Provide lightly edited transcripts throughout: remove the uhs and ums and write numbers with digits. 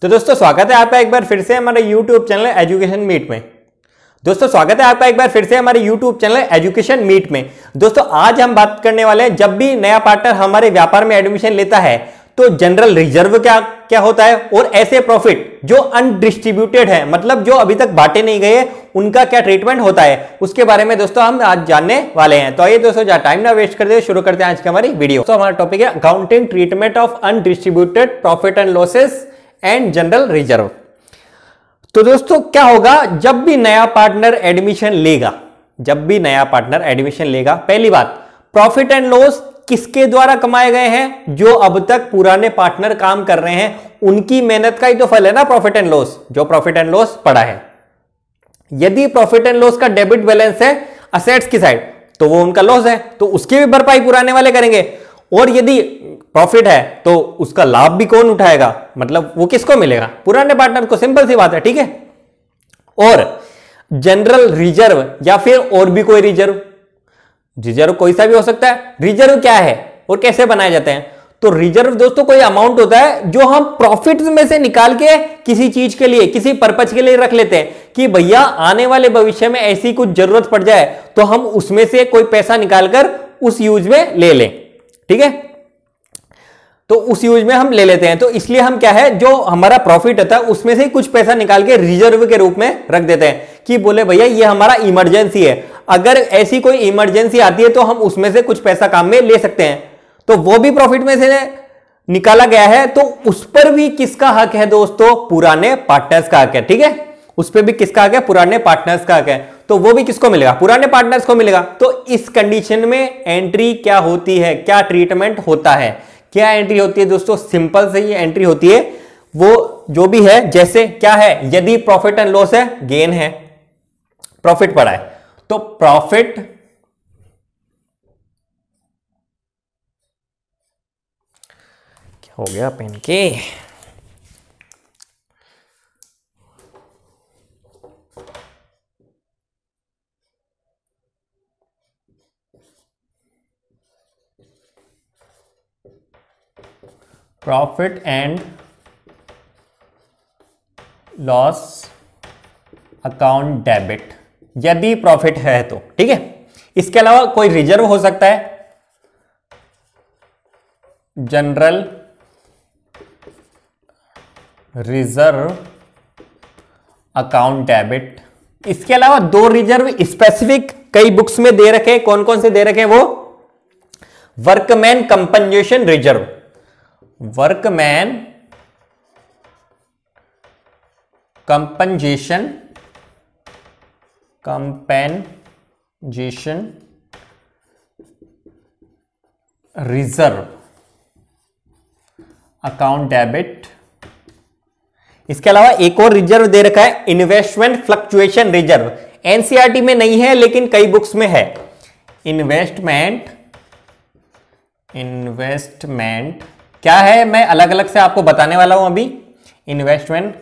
तो दोस्तों स्वागत है आपका एक बार फिर से हमारे YouTube चैनल एजुकेशन मीट में। दोस्तों आज हम बात करने वाले हैं, जब भी नया पार्टनर हमारे व्यापार में एडमिशन लेता है तो जनरल रिजर्व क्या क्या होता है और ऐसे प्रॉफिट जो अनडिस्ट्रीब्यूटेड है, मतलब जो अभी तक बांटे नहीं गए, उनका क्या ट्रीटमेंट होता है, उसके बारे में दोस्तों हम आज जानने वाले हैं। तो आइए दोस्तों ज्यादा टाइम ना वेस्ट करते हुए शुरू करते हैं आज की हमारी वीडियो। तो हमारा टॉपिक है accounting treatment of undistributed profit and losses and general reserve. तो दोस्तों क्या होगा जब भी नया पार्टनर एडमिशन लेगा, पहली बात प्रॉफिट एंड लॉस किसके द्वारा कमाए गए हैं? जो अब तक पुराने पार्टनर काम कर रहे हैं उनकी मेहनत का ही तो फल है ना प्रॉफिट एंड लॉस, जो प्रॉफिट एंड लॉस पड़ा है। यदि प्रॉफिट एंड लॉस का डेबिट बैलेंस है असेट्स की साइड तो वो उनका लॉस है, तो उसकी भी भरपाई पुराने वाले करेंगे। और यदि प्रॉफिट है तो उसका लाभ भी कौन उठाएगा, मतलब वो किसको मिलेगा? पुराने पार्टनर को। सिंपल सी बात है, ठीक है। और जनरल रिजर्व या फिर और भी कोई रिजर्व कोई सा भी हो सकता है। रिजर्व क्या है और कैसे बनाए जाते हैं? तो रिजर्व दोस्तों कोई अमाउंट होता है जो हम प्रॉफिट में से निकाल के किसी चीज के लिए, किसी पर्पज के लिए रख लेते हैं कि भैया आने वाले भविष्य में ऐसी कुछ जरूरत पड़ जाए तो हम उसमें से कोई पैसा निकालकर उस यूज में ले लें, ठीक है। तो उस यूज में हम ले लेते हैं, तो इसलिए हम क्या है, जो हमारा प्रॉफिट होता है उसमें से कुछ पैसा निकाल के रिजर्व के रूप में रख देते हैं कि बोले भैया ये हमारा इमरजेंसी है, अगर ऐसी कोई इमरजेंसी आती है तो हम उसमें से कुछ पैसा काम में ले सकते हैं। तो वो भी प्रॉफिट में से निकाला गया है, तो उस पर भी किसका हक है दोस्तों? पुराने पार्टनर्स का हक है, ठीक है। उस पर भी किसका हक है? पुराने पार्टनर्स का हक है। तो वो भी किसको मिलेगा? पुराने पार्टनर्स को मिलेगा। तो इस कंडीशन में एंट्री क्या होती है, क्या ट्रीटमेंट होता है, क्या एंट्री होती है दोस्तों? सिंपल से ही एंट्री होती है, वो जो भी है, जैसे क्या है, यदि प्रॉफिट एंड लॉस है, गेन है, प्रॉफिट पड़ा है, तो प्रॉफिट क्या हो गया पेन के, profit and loss account debit, यदि प्रॉफिट है तो, ठीक है। इसके अलावा कोई रिजर्व हो सकता है, जनरल रिजर्व अकाउंट डेबिट। इसके अलावा दो रिजर्व स्पेसिफिक कई बुक्स में दे रखे, कौन कौन से दे रखे? वो workman compensation reserve, workman compensation reserve account debit. इसके अलावा एक और रिजर्व दे रखा है, इन्वेस्टमेंट फ्लक्चुएशन रिजर्व। एनसीईआरटी में नहीं है लेकिन कई बुक्स में है। इन्वेस्टमेंट क्या है, मैं अलग अलग से आपको बताने वाला हूं अभी। Investment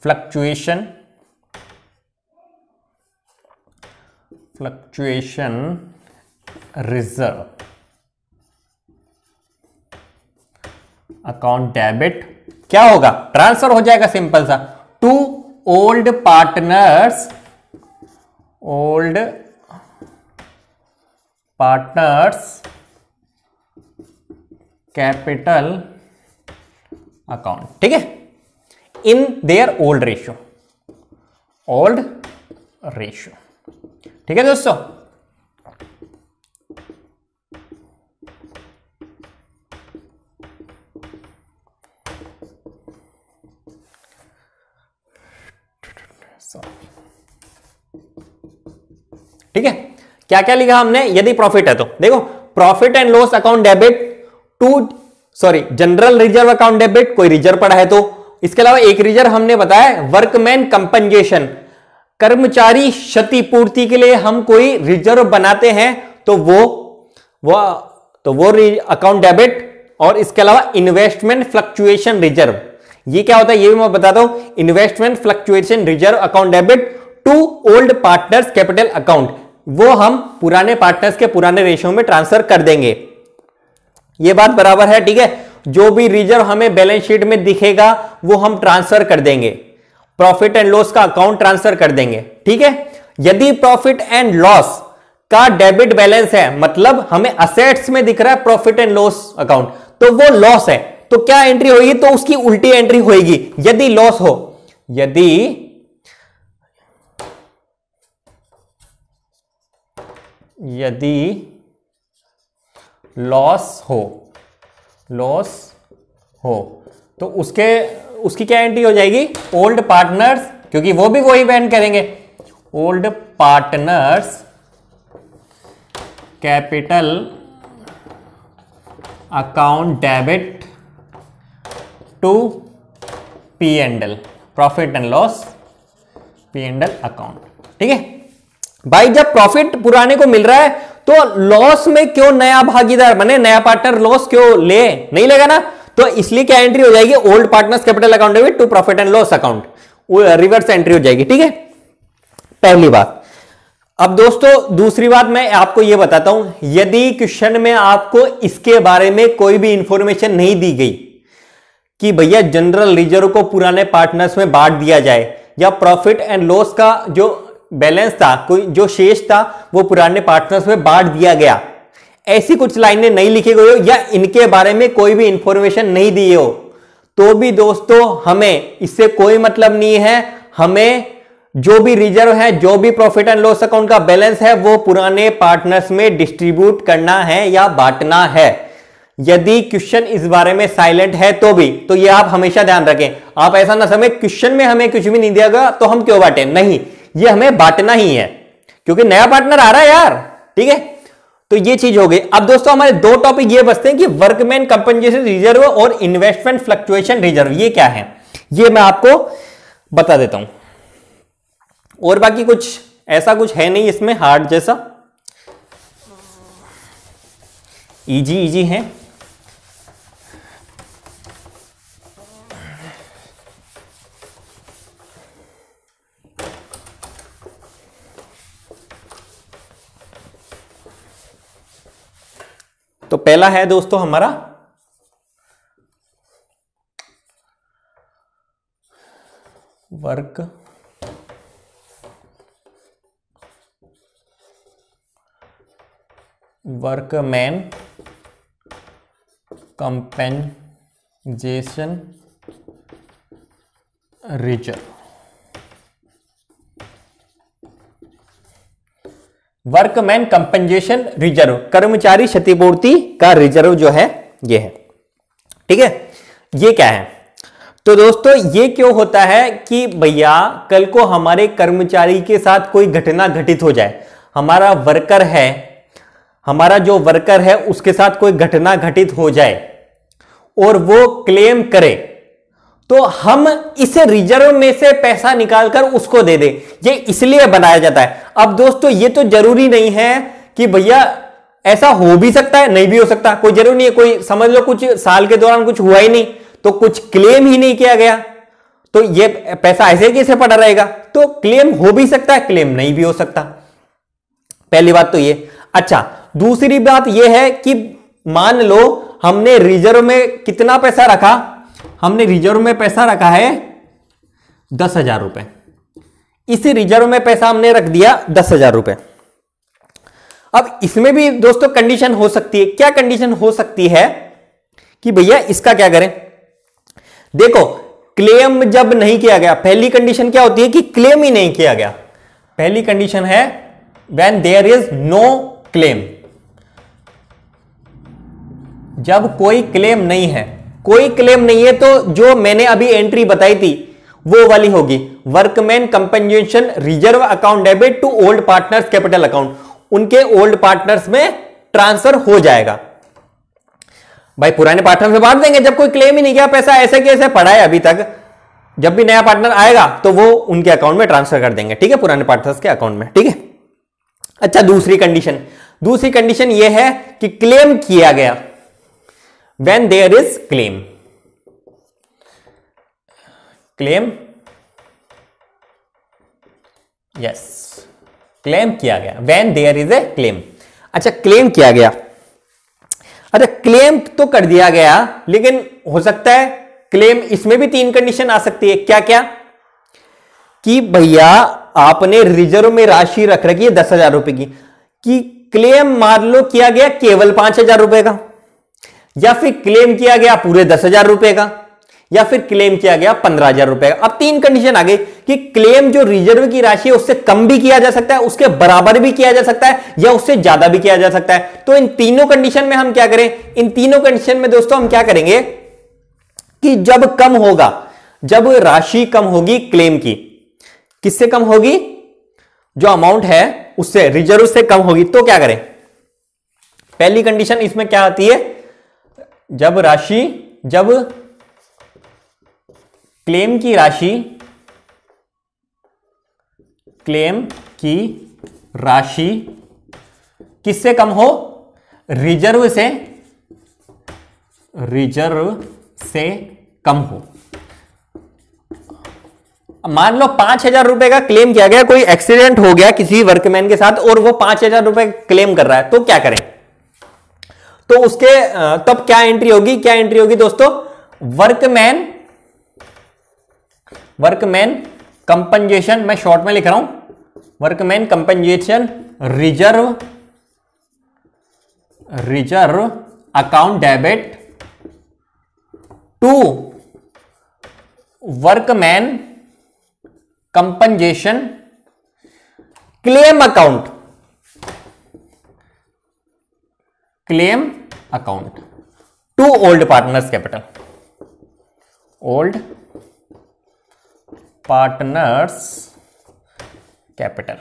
fluctuation reserve account debit क्या होगा? ट्रांसफर हो जाएगा सिंपल सा to old partners capital account, ठीक है, इन देयर ओल्ड रेशियो, ठीक है दोस्तों। ठीक है, क्या क्या लिखा हमने? यदि प्रॉफिट है तो देखो, profit and loss account debit general reserve account debit, कोई रिजर्व पड़ा है तो। इसके अलावा एक रिजर्व हमने बताया वर्कमैन कंपनसेशन, कर्मचारी क्षतिपूर्ति के लिए हम कोई रिजर्व बनाते हैं तो वो अकाउंट डेबिट। और इसके अलावा इन्वेस्टमेंट फ्लक्चुएशन रिजर्व, ये क्या होता है ये भी मैं बताता हूं। Investment fluctuation reserve account debit to old partners capital account, वो हम पुराने पार्टनर्स के पुराने रेशियो में ट्रांसफर कर देंगे। ये बात बराबर है, ठीक है। जो भी रिजर्व हमें बैलेंस शीट में दिखेगा वो हम ट्रांसफर कर देंगे, प्रॉफिट एंड लॉस का अकाउंट ट्रांसफर कर देंगे। ठीक है, यदि प्रॉफिट एंड लॉस का डेबिट बैलेंस है, मतलब हमें असेट्स में दिख रहा है प्रॉफिट एंड लॉस अकाउंट, तो वो लॉस है, तो क्या एंट्री होगी, तो उसकी उल्टी एंट्री होगी। यदि लॉस हो, यदि लॉस हो तो उसकी क्या एंट्री हो जाएगी, ओल्ड पार्टनर्स, क्योंकि वो भी वही वैन करेंगे, old partners capital account debit to P and L, profit and loss P and L account. ठीक है भाई, जब प्रॉफिट पुराने को मिल रहा है तो लॉस में क्यों नया भागीदार बने, नया पार्टनर लॉस क्यों नहीं लेगा ना, तो इसलिए क्या एंट्री हो जाएगी, old partners capital account debit to profit and loss account, reverse entry हो जाएगी। ठीक है, पहली बात। अब दोस्तों दूसरी बात मैं आपको यह बताता हूं, यदि क्वेश्चन में आपको इसके बारे में कोई भी इंफॉर्मेशन नहीं दी गई कि भैया जनरल रिजर्व को पुराने पार्टनर्स में बांट दिया जाए, या प्रॉफिट एंड लॉस का जो बैलेंस था, कोई जो शेष था वो पुराने पार्टनर्स में बांट दिया गया, ऐसी कुछ लाइनें नहीं लिखी गई हो, या इनके बारे में कोई भी इंफॉर्मेशन नहीं दी हो, तो भी दोस्तों हमें इससे कोई मतलब नहीं है। हमें जो भी रिजर्व है, जो भी प्रॉफिट एंड लॉस अकाउंट का बैलेंस है, वो पुराने पार्टनर्स में डिस्ट्रीब्यूट करना है या बांटना है। यदि क्वेश्चन इस बारे में साइलेंट है तो भी, तो ये आप हमेशा ध्यान रखें, आप ऐसा ना समझे क्वेश्चन में हमें कुछ भी नहीं दिया गया तो हम क्यों बांटे, नहीं, ये हमें बांटना ही है क्योंकि नया पार्टनर आ रहा है यार। ठीक है, तो ये चीज हो गई। अब दोस्तों हमारे दो टॉपिक ये बचते हैं कि वर्कमैन कंपनसेशन रिजर्व और इन्वेस्टमेंट फ्लक्चुएशन रिजर्व, ये क्या है, ये मैं आपको बता देता हूं। और बाकी कुछ ऐसा कुछ है नहीं इसमें हार्ड जैसा, इजी है। तो पहला है दोस्तों हमारा workman compensation reserve. Workman compensation reserve, कर्मचारी क्षतिपूर्ति का रिजर्व जो है ये है। ठीक है, ये क्या है, तो दोस्तों ये क्यों होता है कि भैया कल को हमारे कर्मचारी के साथ कोई घटना घटित हो जाए, हमारा जो वर्कर है उसके साथ कोई घटना घटित हो जाए और वो क्लेम करे, तो हम इस रिजर्व में से पैसा निकालकर उसको दे दे, ये इसलिए बनाया जाता है। अब दोस्तों ये तो जरूरी नहीं है कि भैया ऐसा हो भी सकता है, नहीं भी हो सकता, कोई जरूरी नहीं है, कोई समझ लो कुछ साल के दौरान कुछ हुआ ही नहीं तो कुछ क्लेम ही नहीं किया गया, तो ये पैसा ऐसे कैसे पड़ा रहेगा, तो क्लेम हो भी सकता है, क्लेम नहीं भी हो सकता। पहली बात तो ये। अच्छा, दूसरी बात यह है कि मान लो हमने रिजर्व में कितना पैसा रखा, हमने रिजर्व में पैसा रखा है 10,000 रुपए, इसी रिजर्व में पैसा हमने रख दिया 10,000 रुपए। अब इसमें भी दोस्तों कंडीशन हो सकती है, क्या कंडीशन हो सकती है कि भैया इसका क्या करें, देखो क्लेम जब नहीं किया गया, पहली कंडीशन क्या होती है कि क्लेम ही नहीं किया गया, पहली कंडीशन है when there is no claim, जब कोई क्लेम नहीं है, कोई क्लेम नहीं है तो जो मैंने अभी एंट्री बताई थी वो वाली होगी, workman compensation reserve account debit to old partners capital account, उनके ओल्ड पार्टनर्स में ट्रांसफर हो जाएगा। भाई पुराने पार्टनर से बांट देंगे, जब कोई क्लेम ही नहीं किया, पैसा ऐसे कैसे पड़ा है अभी तक, जब भी नया पार्टनर आएगा तो वो उनके अकाउंट में ट्रांसफर कर देंगे। ठीक है, पुराने पार्टनर्स के अकाउंट में। ठीक है, अच्छा दूसरी कंडीशन ये है कि क्लेम किया गया, when there is claim yes claim किया गया, when there is a claim। अच्छा क्लेम किया गया, अच्छा क्लेम तो कर दिया गया, लेकिन हो सकता है क्लेम, इसमें भी 3 कंडीशन आ सकती है। क्या क्या? कि भैया आपने रिजर्व में राशि रख रखी है 10,000 रुपए की, कि क्लेम मान लो किया गया केवल 5,000 रुपए का, या फिर क्लेम किया गया पूरे 10,000 रुपए का, या फिर क्लेम किया गया 15,000 रुपए का। अब 3 कंडीशन आ गई कि क्लेम जो रिजर्व की राशि है उससे कम भी किया जा सकता है, उसके बराबर भी किया जा सकता है, या उससे ज्यादा भी किया जा सकता है। तो इन तीनों कंडीशन में हम क्या करें? इन तीनों कंडीशन में दोस्तों हम क्या करेंगे कि जब कम होगा, जब राशि कम होगी क्लेम की, किससे कम होगी? जो अमाउंट है उससे, रिजर्व से कम होगी, तो क्या करें? पहली कंडीशन इसमें क्या आती है? जब क्लेम की राशि किससे कम हो? रिजर्व से कम हो। मान लो 5,000 रुपए का क्लेम किया गया, कोई एक्सीडेंट हो गया किसी वर्कमैन के साथ और वो 5,000 रुपए क्लेम कर रहा है, तो क्या करें? तो उसके तब क्या एंट्री होगी? क्या एंट्री होगी दोस्तों? वर्कमैन कंपनजेशन, मैं शॉर्ट में लिख रहा हूं, workman compensation reserve account debit to workman compensation claim account to old partners capital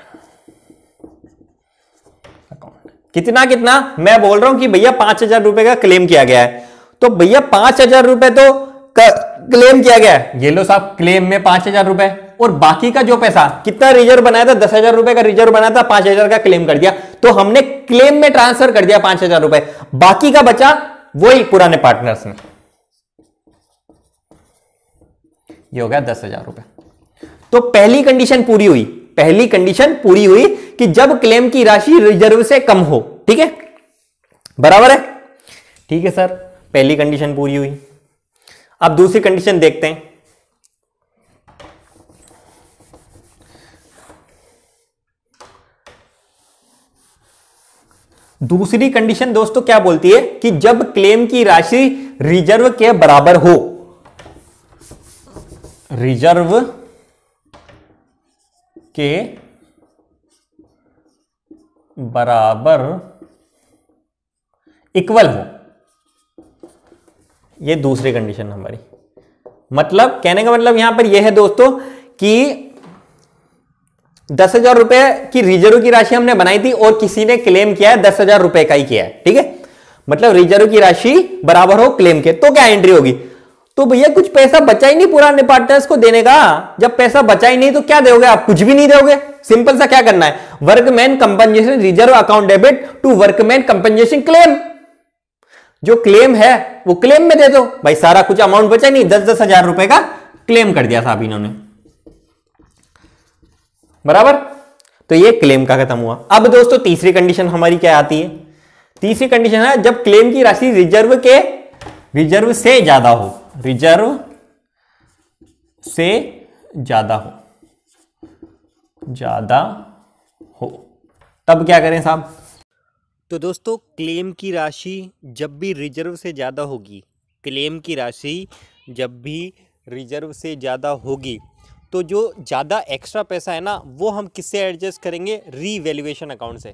account. कितना कितना? मैं बोल रहा हूं कि भैया 5,000 रुपए का क्लेम किया गया है, तो भैया 5,000 रुपए तो क्लेम किया गया है, ये लो साहब क्लेम में 5,000 रुपए, और बाकी का जो पैसा, कितना रिजर्व बनाया था? 10,000 रुपए का रिजर्व बनाया था, 5,000 का क्लेम कर दिया, तो हमने क्लेम में ट्रांसफर कर दिया 5,000 रुपए, बाकी का बचा वही पुराने पार्टनर्स में, ये हो गया 10,000 रुपए। तो पहली कंडीशन पूरी हुई कि जब क्लेम की राशि रिजर्व से कम हो। ठीक है, बराबर है? ठीक है सर, पहली कंडीशन पूरी हुई। अब दूसरी कंडीशन देखते हैं। दूसरी कंडीशन दोस्तों क्या बोलती है कि जब क्लेम की राशि रिजर्व के बराबर हो, रिजर्व के बराबर इक्वल हो, ये दूसरी कंडीशन हमारी। मतलब कहने का मतलब यहां पर यह है दोस्तों कि 10,000 रुपए की रिजर्व की राशि हमने बनाई थी और किसी ने क्लेम किया है 10,000 रुपए का ही किया है। ठीक है, मतलब रिजर्व की राशि बराबर हो क्लेम के, तो क्या एंट्री होगी? तो भैया कुछ पैसा बचा ही नहीं पुराने पार्टनर्स को देने का। जब पैसा बचा ही नहीं तो क्या दोगे आप? कुछ भी नहीं दोगे। सिंपल सा क्या करना है? Workman compensation reserve account debit to workman compensation claim, जो क्लेम है वो क्लेम में दे दो भाई। सारा कुछ अमाउंट बचा नहीं, 10,000 रुपए का क्लेम कर दिया साहब इन्होंने, बराबर। तो ये क्लेम का खत्म हुआ। अब दोस्तों तीसरी कंडीशन हमारी क्या आती है? तीसरी कंडीशन है जब क्लेम की राशि रिजर्व से ज्यादा हो, रिजर्व से ज्यादा हो, तब क्या करें साहब? तो दोस्तों क्लेम की राशि जब भी रिजर्व से ज़्यादा होगी, क्लेम की राशि जब भी रिजर्व से ज़्यादा होगी, तो जो ज़्यादा एक्स्ट्रा पैसा है ना वो हम किससे एडजस्ट करेंगे? रीवैल्यूएशन अकाउंट से।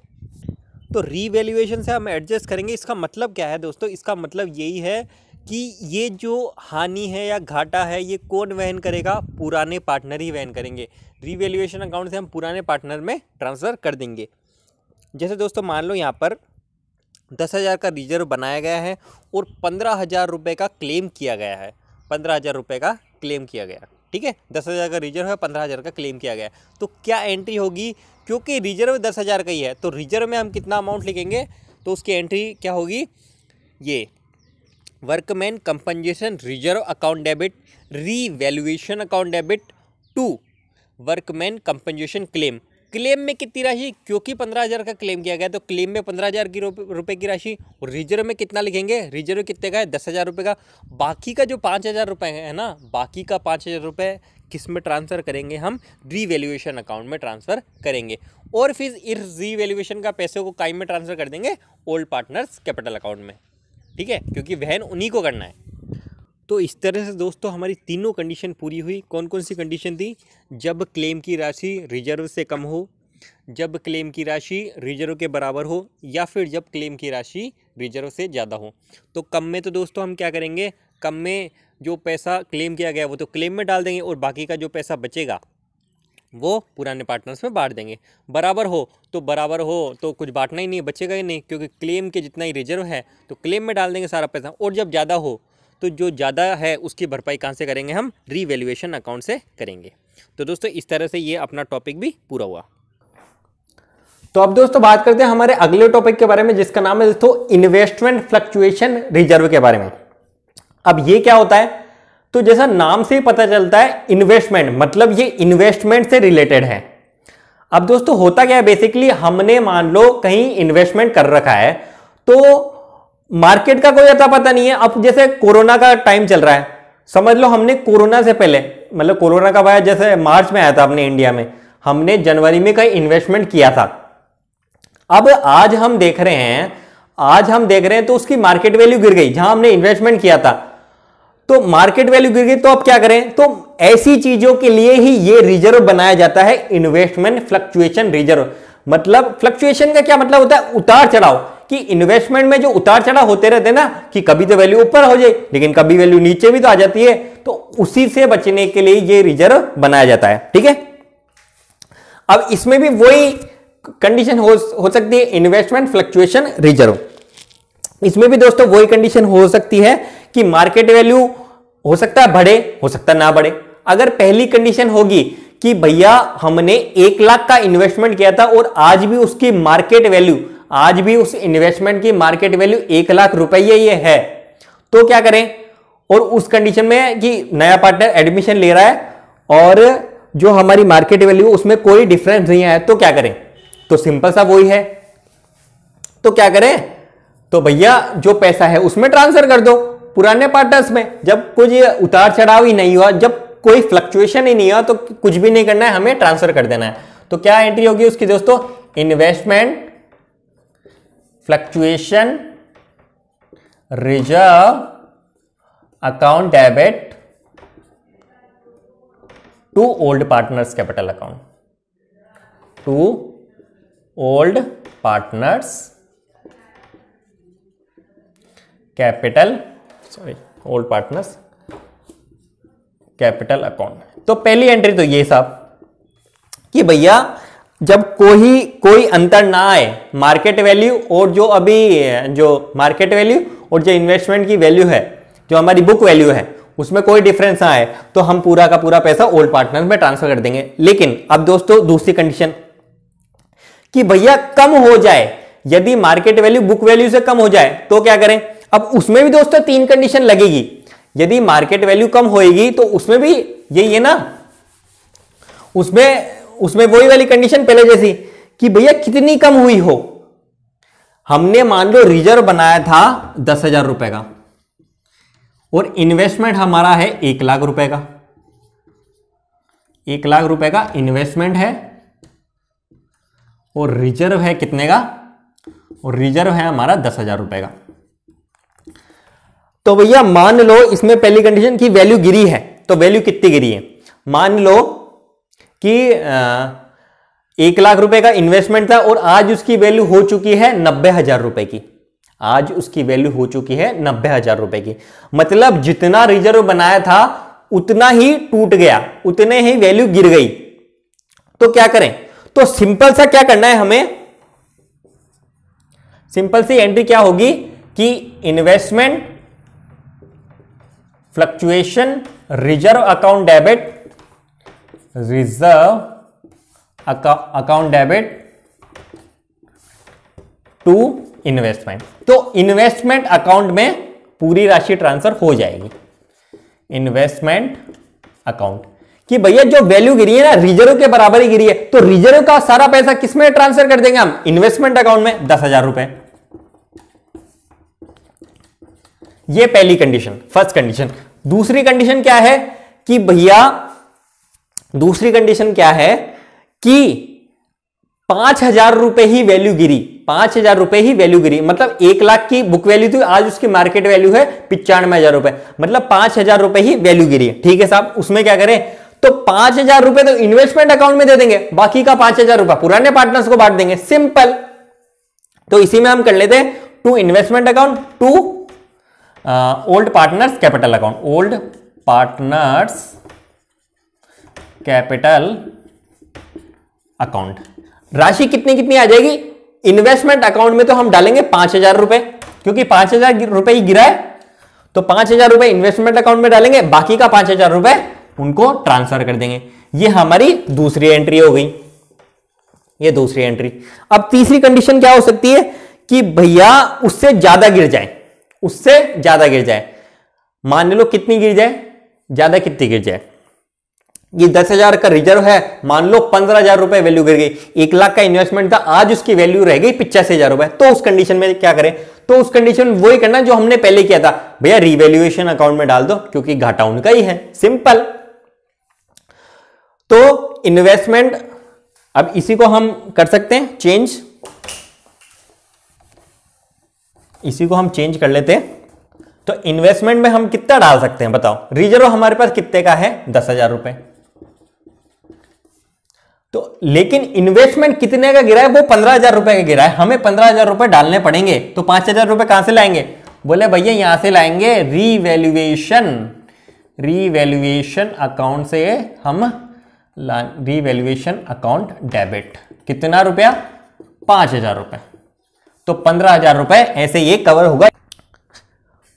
तो रीवैल्यूएशन से हम एडजस्ट करेंगे। इसका मतलब क्या है दोस्तों? इसका मतलब यही है कि ये जो हानि है या घाटा है ये कौन वहन करेगा? पुराने पार्टनर ही वहन करेंगे। रीवैल्यूएशन अकाउंट से हम पुराने पार्टनर में ट्रांसफ़र कर देंगे। जैसे दोस्तों मान लो यहाँ पर 10,000 का रिजर्व बनाया गया है और 15,000 रुपये का क्लेम किया गया है। 15,000 रुपये का क्लेम किया गया, ठीक है। 10,000 का रिजर्व है, 15,000 का क्लेम किया गया, तो क्या एंट्री होगी? क्योंकि रिजर्व 10,000 का ही है तो रिजर्व में हम कितना अमाउंट लिखेंगे, तो उसकी एंट्री क्या होगी? ये workman compensation reserve account debit revaluation account debit to workman compensation claim. Claim में कितनी राशि, क्योंकि 15,000 का क्लेम किया गया तो क्लेम में 15,000 की रुपए की राशि, और रिजर्व में कितना लिखेंगे, रिजर्व कितने का है, 10,000 रुपये का। बाकी का जो 5,000 रुपये है ना, बाकी का 5,000 रुपये किस में ट्रांसफ़र करेंगे, हम रीवैल्यूएशन अकाउंट में ट्रांसफ़र करेंगे, और फिर इस रीवैल्यूएशन का पैसे को काइम में ट्रांसफ़र कर देंगे ओल्ड पार्टनर्स कैपिटल अकाउंट में, ठीक है, क्योंकि वहन उन्हीं को करना है। तो इस तरह से दोस्तों हमारी तीनों कंडीशन पूरी हुई। कौन कौन सी कंडीशन थी, जब क्लेम की राशि रिजर्व से कम हो, जब क्लेम की राशि रिजर्व के बराबर हो, या फिर जब क्लेम की राशि रिजर्व से ज़्यादा हो। तो कम में तो दोस्तों हम क्या करेंगे, कम में जो पैसा क्लेम किया गया वो तो क्लेम में डाल देंगे, और बाकी का जो पैसा बचेगा वो पुराने पार्टनर्स में बांट देंगे। बराबर हो तो कुछ बांटना ही नहीं, बचेगा ही नहीं, क्योंकि क्लेम के जितना ही रिजर्व है तो क्लेम में डाल देंगे सारा पैसा, और जब ज़्यादा हो तो जो ज़्यादा है उसकी भरपाई कहाँ से करेंगे, हम रीवैल्यूएशन अकाउंट से करेंगे। तो दोस्तों इस तरह से ये अपना टॉपिक भी पूरा हुआ। तो अब दोस्तों बात करते हैं हमारे अगले टॉपिक के बारे में, जिसका नाम है दोस्तों इन्वेस्टमेंट फ्लक्चुएशन रिजर्व के बारे में। अब ये क्या होता है, तो जैसा नाम से ही पता चलता है इन्वेस्टमेंट, मतलब ये इन्वेस्टमेंट से रिलेटेड है। अब दोस्तों होता क्या है, बेसिकली हमने मान लो कहीं इन्वेस्टमेंट कर रखा है, तो मार्केट का कोई अता पता नहीं है। अब जैसे कोरोना का टाइम चल रहा है, समझ लो हमने कोरोना से पहले, मतलब कोरोना का आया जैसे मार्च में आया था अपने इंडिया में, हमने जनवरी में कहीं इन्वेस्टमेंट किया था। अब आज हम देख रहे हैं तो उसकी मार्केट वैल्यू गिर गई, जहां हमने इन्वेस्टमेंट किया था तो मार्केट वैल्यू गिर गई। तो अब क्या करें, तो ऐसी चीजों के लिए ही ये रिजर्व बनाया जाता है, इन्वेस्टमेंट फ्लक्चुएशन रिजर्व। मतलब फ्लक्चुएशन का क्या मतलब होता है, उतार चढ़ाव, कि इन्वेस्टमेंट में जो उतार चढ़ाव होते रहते हैं ना, कि कभी तो वैल्यू ऊपर हो जाए लेकिन कभी वैल्यू नीचे भी तो आ जाती है, तो उसी से बचने के लिए ये रिजर्व बनाया जाता है, ठीक है। अब इसमें भी वही कंडीशन हो सकती है, इन्वेस्टमेंट फ्लक्चुएशन रिजर्व। इसमें भी दोस्तों वही कंडीशन हो सकती है कि मार्केट वैल्यू हो सकता है बढ़े, हो सकता है ना बढ़े। अगर पहली कंडीशन होगी कि भैया हमने 1 लाख का इन्वेस्टमेंट किया था और आज भी उसकी मार्केट वैल्यू, आज भी उस इन्वेस्टमेंट की मार्केट वैल्यू 1 लाख रुपये ये है, तो क्या करें। और उस कंडीशन में कि नया पार्टनर एडमिशन ले रहा है और जो हमारी मार्केट वैल्यू उसमें कोई डिफरेंस नहीं आया, तो क्या करें। तो सिंपल सा वही है, तो क्या करें, तो भैया जो पैसा है उसमें ट्रांसफर कर दो पुराने पार्टनर्स में। जब कुछ उतार चढ़ाव ही नहीं हुआ, जब कोई फ्लक्चुएशन ही नहीं हुआ, तो कुछ भी नहीं करना है, हमें ट्रांसफर कर देना है। तो क्या एंट्री होगी उसकी दोस्तों, investment fluctuation reserve account debit to old partners capital account, to old partners old partners capital account. तो पहली एंट्री तो ये साहब कि भैया जब कोई अंतर ना आए मार्केट वैल्यू और जो अभी जो मार्केट वैल्यू और जो इन्वेस्टमेंट की वैल्यू है, जो हमारी बुक वैल्यू है, उसमें कोई डिफरेंस ना आए, तो हम पूरा का पूरा पैसा ओल्ड पार्टनर में ट्रांसफर कर देंगे। लेकिन अब दोस्तों दूसरी कंडीशन कि भैया कम हो जाए, यदि मार्केट वैल्यू बुक वैल्यू से कम हो जाए तो क्या करें। अब उसमें भी दोस्तों 3 कंडीशन लगेगी। यदि मार्केट वैल्यू कम होएगी तो उसमें भी यही है ना, उसमें वही वाली कंडीशन पहले जैसी कि भैया कितनी कम हुई हो। हमने मान लो रिजर्व बनाया था 10,000 रुपए का और इन्वेस्टमेंट हमारा है 1 लाख रुपए का, 1 लाख रुपए का इन्वेस्टमेंट है और रिजर्व है कितने का, और रिजर्व है हमारा 10,000 रुपए का। तो भैया मान लो इसमें पहली कंडीशन की वैल्यू गिरी है, तो वैल्यू कितनी गिरी है, मान लो कि 1 लाख रुपए का इन्वेस्टमेंट था और आज उसकी वैल्यू हो चुकी है 90,000 रुपए की, आज उसकी वैल्यू हो चुकी है 90,000 रुपए की। मतलब जितना रिजर्व बनाया था उतना ही टूट गया, उतने ही वैल्यू गिर गई। तो क्या करें, तो सिंपल सा क्या करना है हमें, सिंपल सी एंट्री क्या होगी कि investment fluctuation reserve account debit, reserve account debit to investment. तो इन्वेस्टमेंट अकाउंट में पूरी राशि ट्रांसफर हो जाएगी। इन्वेस्टमेंट अकाउंट कि भैया जो वैल्यू गिरी है ना रिजर्व के बराबर ही गिरी है, तो रिजर्व का सारा पैसा किसमें ट्रांसफर कर देंगे हम? इन्वेस्टमेंट अकाउंट में, 10,000 रुपए। ये पहली कंडीशन, फर्स्ट कंडीशन। दूसरी कंडीशन क्या है कि भैया, दूसरी कंडीशन क्या है कि 5,000 रुपए ही वैल्यू गिरी, 5,000 रुपए ही वैल्यू गिरी, मतलब 1 लाख की बुक वैल्यू थी, आज उसकी मार्केट वैल्यू है 95,000 रुपए, मतलब 5,000 रुपए ही वैल्यू गिरी है। ठीक है साहब, उसमें क्या करें? तो 5,000 रुपए तो इन्वेस्टमेंट अकाउंट में दे देंगे, बाकी का 5,000 रुपए पुराने पार्टनर्स को बांट देंगे, सिंपल। तो इसी में हम कर लेते हैं to investment account, to old partners capital account, old partners capital account. राशि कितनी कितनी आ जाएगी? इन्वेस्टमेंट अकाउंट में तो हम डालेंगे 5,000 रुपए, क्योंकि 5,000 रुपए ही गिरा है, तो 5,000 रुपए इन्वेस्टमेंट अकाउंट में डालेंगे, बाकी का 5,000 रुपए उनको ट्रांसफर कर देंगे। ये हमारी दूसरी एंट्री हो गई, ये दूसरी एंट्री। अब तीसरी कंडीशन क्या हो सकती है कि भैया उससे ज्यादा गिर जाए, उससे ज्यादा गिर जाए। मान लो कितनी गिर जाए, ज्यादा कितनी गिर जाए? ये 10,000 का रिजर्व है, मान लो 15,000 रुपए वैल्यू गिर गई, 1 लाख का इन्वेस्टमेंट था, आज उसकी वैल्यू रह गई 85,000 रुपए। तो उस कंडीशन में क्या करें? तो उस कंडीशन में वही करना जो हमने पहले किया था, भैया रिवैल्यूएशन अकाउंट में डाल दो, क्योंकि घाटा उनका ही है, सिंपल। तो इन्वेस्टमेंट, अब इसी को हम कर सकते हैं चेंज, इसी को हम चेंज कर लेते हैं। तो इन्वेस्टमेंट में हम कितना डाल सकते हैं बताओ? रिजर्व हमारे पास कितने का है? 10,000 रुपए। तो लेकिन इन्वेस्टमेंट कितने का गिरा है? वो 15,000 रुपए का गिरा है, हमें 15,000 रुपए डालने पड़ेंगे। तो 5,000 रुपए कहां से लाएंगे? बोले भैया यहां से लाएंगे रीवैल्यूएशन, रीवैल्यूएशन अकाउंट से हम रीवैल्यूएशन अकाउंट डेबिट। कितना रुपया? 5,000 रुपए। तो 15,000 रुपए ऐसे ये कवर होगा।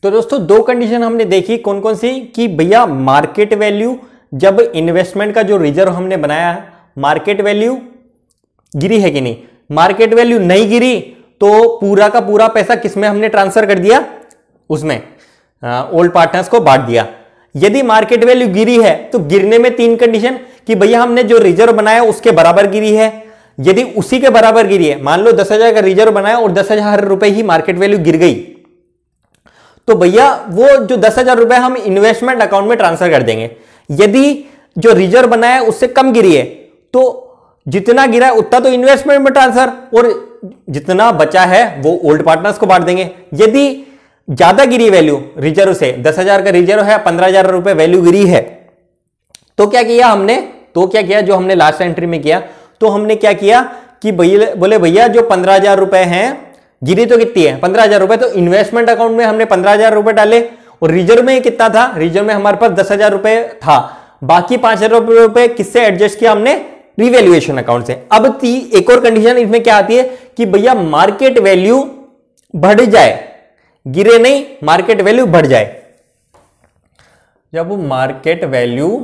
तो दोस्तों दो कंडीशन हमने देखी, कौन कौन सी? कि भैया मार्केट वैल्यू, जब इन्वेस्टमेंट का जो रिजर्व हमने बनाया है, मार्केट वैल्यू गिरी है कि नहीं? मार्केट वैल्यू नहीं गिरी तो पूरा का पूरा पैसा किसमें हमने ट्रांसफर कर दिया? उसमें ओल्ड पार्टनर्स को बांट दिया। यदि मार्केट वैल्यू गिरी है तो गिरने में 3 कंडीशन, कि भैया हमने जो रिजर्व बनाया उसके बराबर गिरी है। यदि उसी के बराबर गिरी है, मान लो 10,000 का रिजर्व बनाया और 10,000 रुपए ही मार्केट वैल्यू गिर गई, तो भैया वो जो 10,000 रुपए हम इन्वेस्टमेंट अकाउंट में ट्रांसफर कर देंगे। यदि जो रिजर्व बनाया उससे कम गिरी है, तो जितना गिरा है उतना तो इन्वेस्टमेंट में ट्रांसफर, और जितना बचा है वो ओल्ड पार्टनर्स को बांट देंगे। यदि ज्यादा गिरी वैल्यू रिजर्व से, 10,000 का रिजर्व है, 15,000 रुपए वैल्यू गिरी है, तो क्या किया हमने? तो क्या किया जो हमने लास्ट एंट्री में किया, तो हमने क्या किया कि बोले भैया जो 15,000 रुपए हैं, गिरी तो कितनी है? 15,000 रुपए, तो इन्वेस्टमेंट अकाउंट में हमने 15,000 रुपए डाले, और रिजर्व में कितना था? रिजर्व में हमारे पास 10,000 रुपए था, बाकी 5,000 रुपए किससे एडजस्ट किया हमने? रिवैल्यूएशन अकाउंट से। अब एक और कंडीशन इसमें क्या आती है कि भैया मार्केट वैल्यू बढ़ जाए, गिरे नहीं, मार्केट वैल्यू बढ़ जाए। जब मार्केट वैल्यू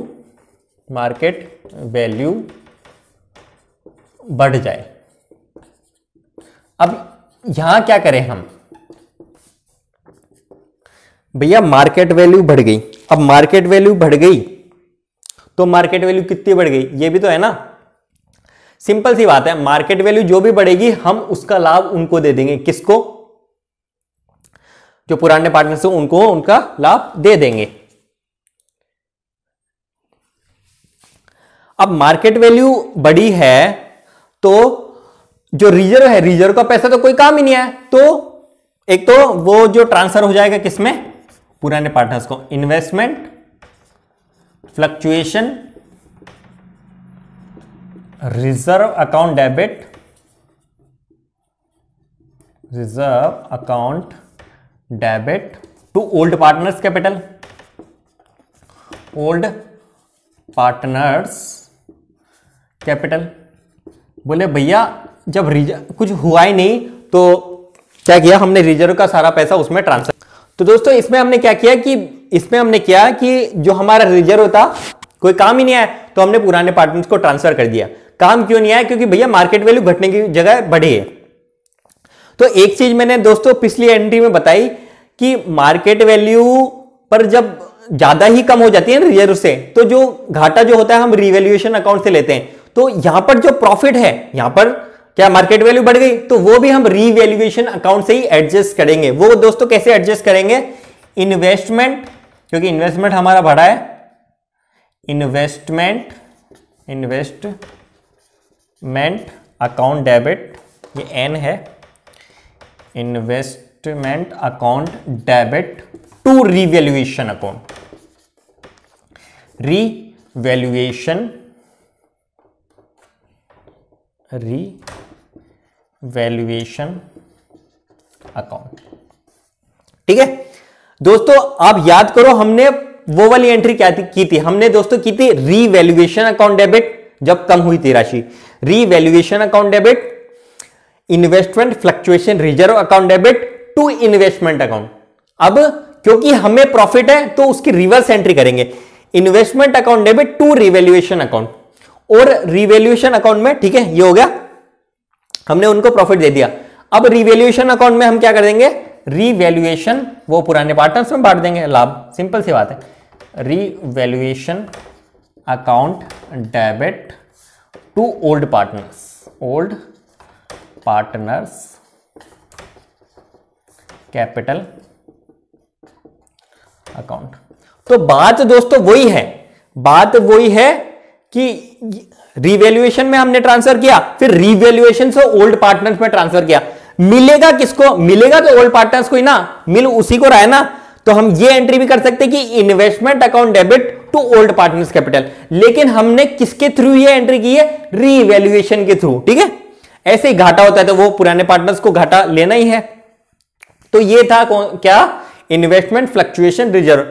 बढ़ जाए, अब यहां क्या करें हम? भैया मार्केट वैल्यू बढ़ गई, अब मार्केट वैल्यू बढ़ गई तो मार्केट वैल्यू कितनी बढ़ गई? ये भी तो है ना, सिंपल सी बात है। मार्केट वैल्यू जो भी बढ़ेगी हम उसका लाभ उनको दे देंगे। किसको? जो पुराने पार्टनर्स हैं उनको उनका लाभ दे देंगे। अब मार्केट वैल्यू बढ़ी है तो जो रिजर्व है, रिजर्व का पैसा तो कोई काम ही नहीं है, तो एक तो वो जो ट्रांसफर हो जाएगा किसमें? पुराने पार्टनर्स को। Investment fluctuation reserve account debit, reserve account debit to old partners capital, old partners capital. बोले भैया जब कुछ हुआ ही नहीं तो क्या किया हमने? रिजर्व का सारा पैसा उसमें ट्रांसफर। तो दोस्तों इसमें हमने क्या किया कि जो हमारा रिजर्व था कोई काम ही नहीं आया, तो हमने पुराने पार्टनर्स को ट्रांसफर कर दिया। काम क्यों नहीं आया? क्योंकि भैया मार्केट वैल्यू घटने की जगह बढ़ी है। तो एक चीज मैंने दोस्तों पिछली एंट्री में बताई कि मार्केट वैल्यू पर जब ज्यादा ही कम हो जाती है रिजर्व से, तो जो घाटा जो होता है हम रिवैल्यूएशन अकाउंट से लेते हैं। तो यहां पर जो प्रॉफिट है, यहां पर क्या मार्केट वैल्यू बढ़ गई, तो वो भी हम रिवैल्यूएशन अकाउंट से ही एडजस्ट करेंगे। वो दोस्तों कैसे एडजस्ट करेंगे, इन्वेस्टमेंट, क्योंकि इन्वेस्टमेंट हमारा बढ़ा है, इन्वेस्टमेंट अकाउंट डेबिट, ये एन है, investment account debit to revaluation account, revaluation account. ठीक है दोस्तों, आप याद करो हमने वो वाली एंट्री क्या की थी, हमने दोस्तों की थी रिवैल्यूएशन अकाउंट डेबिट जब कम हुई थी राशि, revaluation account debit, investment fluctuation reserve account debit to investment account. अब क्योंकि हमें प्रॉफिट है तो उसकी रिवर्स एंट्री करेंगे, investment account debit to revaluation account, और रिवैल्यूएशन अकाउंट में, ठीक है ये हो गया, हमने उनको प्रॉफिट दे दिया। अब रिवैल्यूएशन अकाउंट में हम क्या कर देंगे, रिवैल्यूएशन वो पुराने पार्टनर्स में बांट देंगे लाभ, सिंपल सी बात है, revaluation account debit to old partners capital account. तो बात दोस्तों वही है कि रिवैल्यूएशन में हमने ट्रांसफर किया, फिर रिवैल्यूएशन से ओल्ड पार्टनर्स में ट्रांसफर किया, मिलेगा किसको, मिलेगा तो ओल्ड पार्टनर्स को ही ना, मिल उसी को रहा है ना। तो हम ये एंट्री भी कर सकते हैं कि investment account debit to old partners capital, लेकिन हमने किसके थ्रू ये एंट्री की है, रिवैल्यूएशन के थ्रू। ठीक है, ऐसे ही घाटा होता है तो वो पुराने पार्टनर्स को घाटा लेना ही है। तो ये था क्या, इन्वेस्टमेंट फ्लक्चुएशन रिजर्व।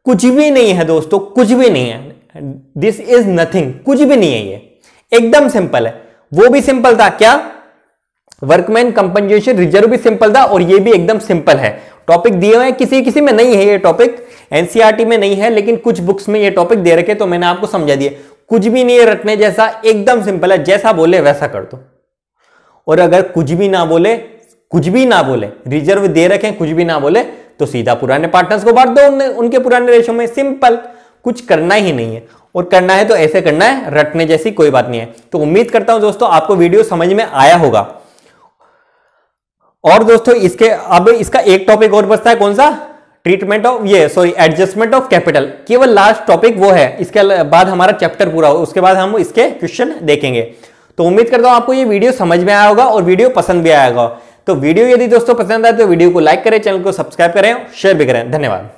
कुछ भी नहीं है दोस्तों, कुछ भी नहीं है, दिस इज नथिंग, कुछ भी नहीं है, ये एकदम सिंपल है। वो भी सिंपल था क्या, वर्कमैन कंपनसेशन रिजर्व भी सिंपल था, और ये भी एकदम सिंपल है। टॉपिक दिए हुए हैं, किसी में नहीं है ये टॉपिक, एनसीईआरटी में नहीं है, लेकिन कुछ बुक्स में ये टॉपिक दे रखे, तो मैंने आपको समझा दिया। कुछ भी नहीं है रटने जैसा, एकदम सिंपल है, जैसा बोले वैसा कर दो। और अगर कुछ भी ना बोले, रिजर्व दे रखे कुछ भी ना बोले, तो सीधा पुराने पार्टनर्स को बांट दो उनके पुराने रेशो में, सिंपल, कुछ करना ही नहीं है। और करना है तो ऐसे करना है, रटने जैसी कोई बात नहीं है। तो उम्मीद करता हूं दोस्तों आपको वीडियो समझ में आया होगा। और दोस्तों इसका एक टॉपिक और बचता है, कौन सा, एडजस्टमेंट ऑफ कैपिटल, केवल लास्ट टॉपिक वो है, इसके बाद हमारा चैप्टर पूरा हो, उसके बाद हम इसके क्वेश्चन देखेंगे। तो उम्मीद करता हूं आपको ये वीडियो समझ में आया होगा और वीडियो पसंद भी आया होगा। तो वीडियो यदि दोस्तों पसंद आए तो वीडियो को लाइक करें, चैनल को सब्सक्राइब करें, शेयर भी करें। धन्यवाद।